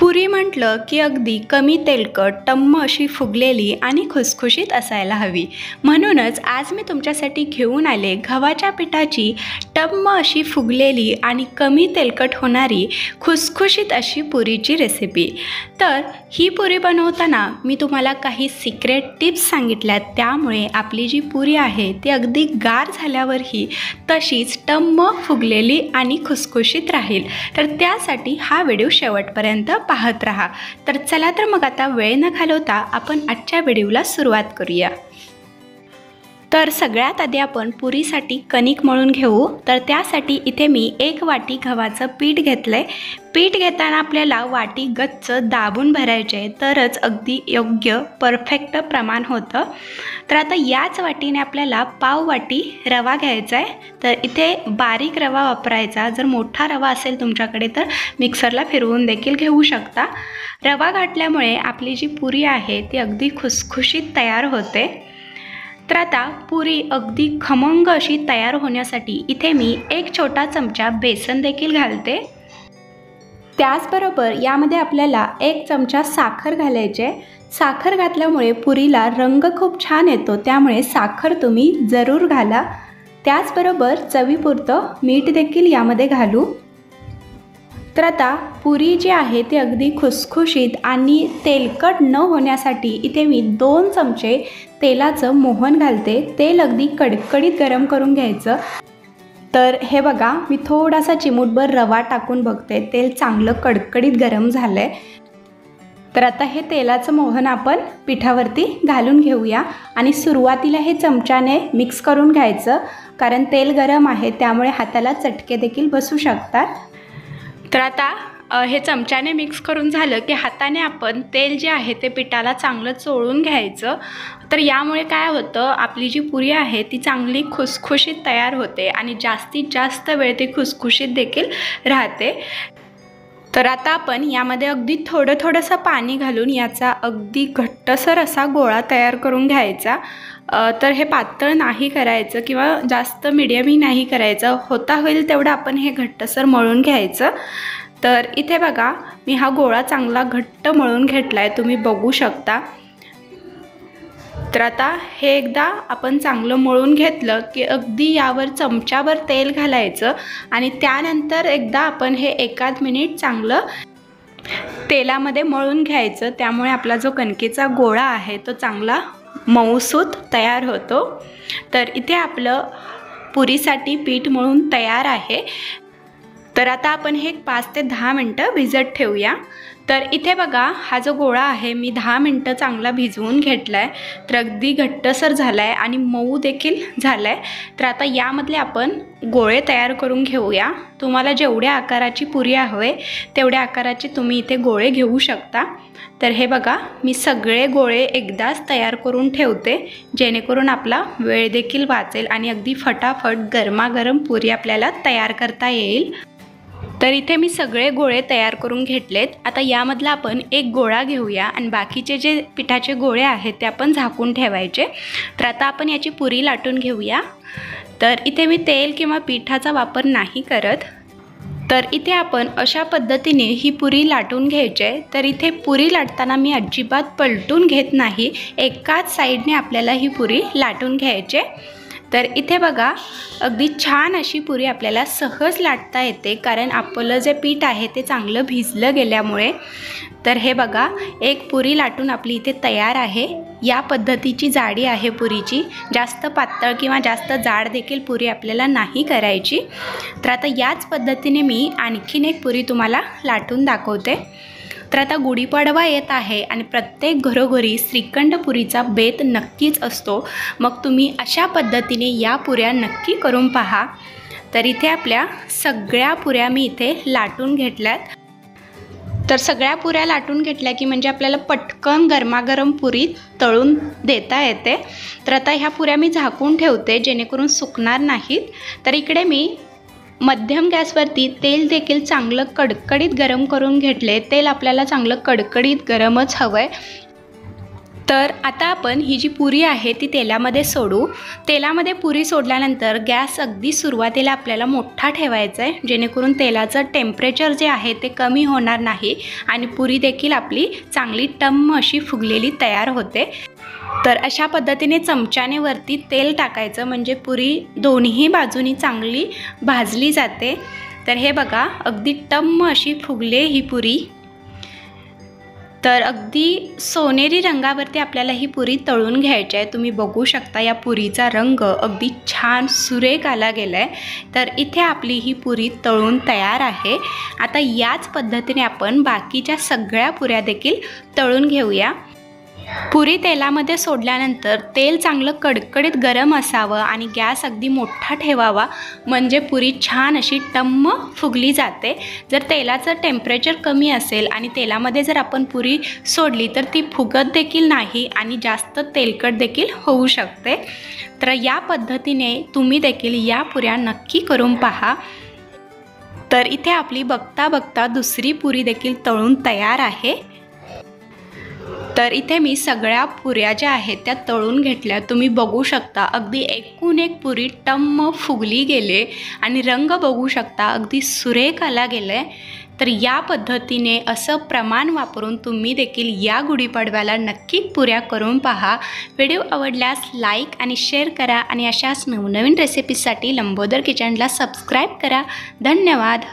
पुरी म्हटलं की अगदी कमी तेलकट, टम्म अशी फुगलेली आणि खुसखुशीत असायला हवी. म्हणूनच आज मी तुमच्यासाठी घेऊन आले गव्हाच्या पिठाची टम्म अशी फुगलेली आणि कमी तेलकट होणारी खुसखुशीत अशी पुरीची रेसिपी. तर ही पुरी बनवताना मी तुम्हाला काही सिक्रेट टिप्स सांगितल्यात, त्यामुळे आपली जी पुरी आहे ती अगदी गार झाल्यावरही तशीच टम्म फुगलेली आणि खुसखुशीत राहील. तर त्यासाठी हा व्हिडिओ शेवटपर्यंत पाहत रहा. तर चला तर मग आता वेळ न घालवता आपण आजच्या व्हिडिओला सुरुवात करूया. तर सगळ्यात आधी आपण पुरीसाठी कणिक मळून घेऊ. तर त्यासाठी इथे मी 1 वाटी गव्हाचं पीठ घेतलंय. पीठ घेताना आपल्याला वाटी गच्च दाबून भरायचे, तरच अगदी योग्य परफेक्ट प्रमाण होतं. तर आता याच वाटीने आपल्याला पाव वाटी रवा घ्यायचा आहे. तर इथे बारीक रवा वापरायचा. जर मोठा रवा असेल तुमच्याकडे तर मिक्सरला फिरवून देखील घेऊ शकता. रवा घातल्यामुळे आपली जी पुरी आहे ती अगदी खुसखुशीत तयार होते. तर आता पुरी अगदी खमंग अशी तयार होण्यासाठी इथे मी 1 छोटा चमचा बेसन देखील घालते. त्याचबरोबर यामध्ये आपल्याला 1 चमचा साखर घालायचे. साखर घातल्यामुळे पुरीला रंग खूप छान येतो, त्यामुळे साखर तुम्ही जरूर घाला. त्याचबरोबर चवीपुरतं मीठ देखील यामध्ये घालू. तर आता पुरी जी आहे ती अगदी खुसखुशीत आणि तेलकट न होण्यासाठी इथे मी 2 चमचे तेलाचं मोहन घालते. तेल अगदी कडकडीत गरम करून घ्यायचं. तर हे बघा, मी थोडासा चिमूटभर रवा टाकून बघते. तेल चांगलं कडकडीत गरम झालं आहे. तर आता हे तेलाचं मोहन आपण पिठावरती घालून घेऊया आणि सुरुवातीला हे चमच्याने मिक्स करून घ्यायचं, कारण तेल गरम आहे त्यामुळे हाताला चटके देखील बसू शकतात. तर आता हे चमच्याने मिक्स करून झालं की हाताने आपण तेल जे आहे ते पिठाला चांगलं चोळून घ्यायचं. तर यामुळे काय होतं, आपली जी पुरी आहे ती चांगली खुसखुशीत तयार होते आणि जास्तीत जास्त वेळ ती खुसखुशीत देखील राहते. तर आता आपण यामध्ये अगदी थोडंसं पाणी घालून याचा अगदी घट्टसर असा गोळा तयार करून घ्यायचा. तर हे पातळ नाही करायचं किंवा जास्त मिडियमही नाही करायचं. होता होईल तेवढं आपण हे घट्टसर मळून घ्यायचं. तर इथे बघा, मी हा गोळा चांगला घट्ट मळून घेतला आहे, तुम्ही बघू शकता. तर आता हे एकदा आपण चांगलं मळून घेतलं की अगदी यावर चमच्याभर तेल घालायचं आणि त्यानंतर एकदा आपण हे 1 मिनिट चांगलं तेलामध्ये मळून घ्यायचं. त्यामुळे आपला जो कणकेचा गोळा आहे तो चांगला मऊसूत तयार होतो. तर इथे आपलं पुरीसाठी पीठ मळून तयार आहे. तर आता आपण हे 5 ते 10 मिनटं भिजत ठेवूया. तर इथे बघा, हा जो गोळा आहे मी 10 मिनटं चांगला भिजवून घेतला आहे. तर अगदी घट्टसर झाला आहे आणि मऊ देखील झाला आहे. तर आता यामधले आपण गोळे तयार करून घेऊया. तुम्हाला जेवढ्या आकाराची पुरी हवे तेवढ्या आकाराचे तुम्ही इथे गोळे घेऊ शकता. तर हे बघा, मी सगळे गोळे एकदाच तयार करून ठेवते, जेणेकरून आपला वेळ देखील वाचेल आणि अगदी फटाफट गरमागरम पुरी आपल्याला तयार करता येईल. तर इथे मी सगळे गोळे तयार करून घेतलेत. आता यामधला आपण 1 गोळा घेऊया आणि बाकीचे जे पिठाचे गोळे आहेत ते आपण झाकून ठेवायचे. तर आता आपण याची पुरी लाटून घेऊया. तर इथे मी तेल किंवा पिठाचा वापर नाही करत. तर इथे आपण अशा पद्धतीने ही पुरी लाटून घ्यायची आहे. तर इथे पुरी लाटताना मी अजिबात पलटून घेत नाही, एकाच साईडने आपल्याला ही पुरी लाटून घ्यायची. तर इथे बघा, अगदी छान अशी पुरी आपल्याला सहज लाटता येते, कारण आपलं जे पीठ आहे ते चांगलं भिजलं गेल्यामुळे. तर हे बघा, 1 पुरी लाटून आपली इथे तयार आहे. या पद्धतीची जाडी आहे पुरीची. जास्त पातळ किंवा जास्त जाड देखील पुरी आपल्याला नाही करायची. तर आता याच पद्धतीने मी आणखीन 1 पुरी तुम्हाला लाटून दाखवते. तर आता गुढीपाडवा येत आहे आणि प्रत्येक घरोघरी श्रीखंड पुरीचा बेत नक्कीच असतो. मग तुम्ही अशा पद्धतीने या पुऱ्या नक्की करून पहा. तर इथे आपल्या सगळ्या पुऱ्या मी इथे लाटून घेतल्यात. तर सगळ्या पुऱ्या लाटून घेतल्या की म्हणजे आपल्याला पटकन गरमागरम पुरी तळून देता येते. तर आता ह्या पुऱ्या मी झाकून ठेवते, जेणेकरून सुकणार नाहीत. तर इकडे मी मध्यम गॅसवरती तेल देखील चांगलं कडकडीत गरम करून घेतले. तेल आपल्याला चांगलं कडकडीत गरमच हवं आहे. तर आता आपण ही जी पुरी आहे ती तेलामध्ये सोडू। तेलामध्ये पुरी सोडल्यानंतर गॅस अगदी सुरुवातीला आपल्याला मोठा ठेवायचा आहे, जेणेकरून तेलाचं टेम्परेचर जे आहे ते कमी होणार नाही आणि पुरी देखील आपली चांगली टम्म अशी फुगलेली तयार होते। तर अशा पद्धतीने चमच्याने वरती तेल टाकायचं, म्हणजे पुरी दोन्ही बाजूनी चांगली भाजली जाते। तर हे बघा, अगदी टम्म अशी फुगले ही पुरी। तर अगदी सोनेरी रंगावरती आपल्याला ही पुरी तळून घ्यायची आहे। तुम्ही बघू शकता या पुरीचा रंग अगदी छान सुरेख आला गेला आहे। तर इथे आपली ही पुरी तळून तयार आहे। आता याच पद्धतीने आपण बाकीच्या सगळ्या पुऱ्या देखील तळून घेऊया। पुरी तेलामध्ये सोडल्यानंतर तेल चांगलं कडकडीत गरम असावं आणि गॅस अगदी मोठा ठेवावा, म्हणजे पुरी छान अशी टम्म फुगली जाते। जर तेलाचं टेम्परेचर कमी असेल आणि तेलामध्ये जर आपण पुरी सोडली तर ती फुगत देखील नाही आणि जास्त तेलकट देखील होऊ शकते। तर या पद्धतीने तुम्ही देखील या पुऱ्या नक्की करून पहा। तर इथे आपली बघता बघता दुसरी पुरी देखील तळून तयार आहे। तर इथे मी सगळ्या पुऱ्या ज्या आहेत त्या तळून घेतल्या। तुम्ही बघू शकता अगदी एकूण एक पुरी टम्म फुगली गेले आणि रंग बघू शकता अगदी सुरेख आला गेले। तर या पद्धतीने असं प्रमाण वापरून तुम्ही देखील या गुढीपाडव्याला नक्की पुऱ्या करून पहा। व्हिडिओ आवडल्यास लाईक आणि शेअर करा आणि अशाच नवनवीन रेसिपीजसाठी लंबोदर किचनला सबस्क्राईब करा। धन्यवाद।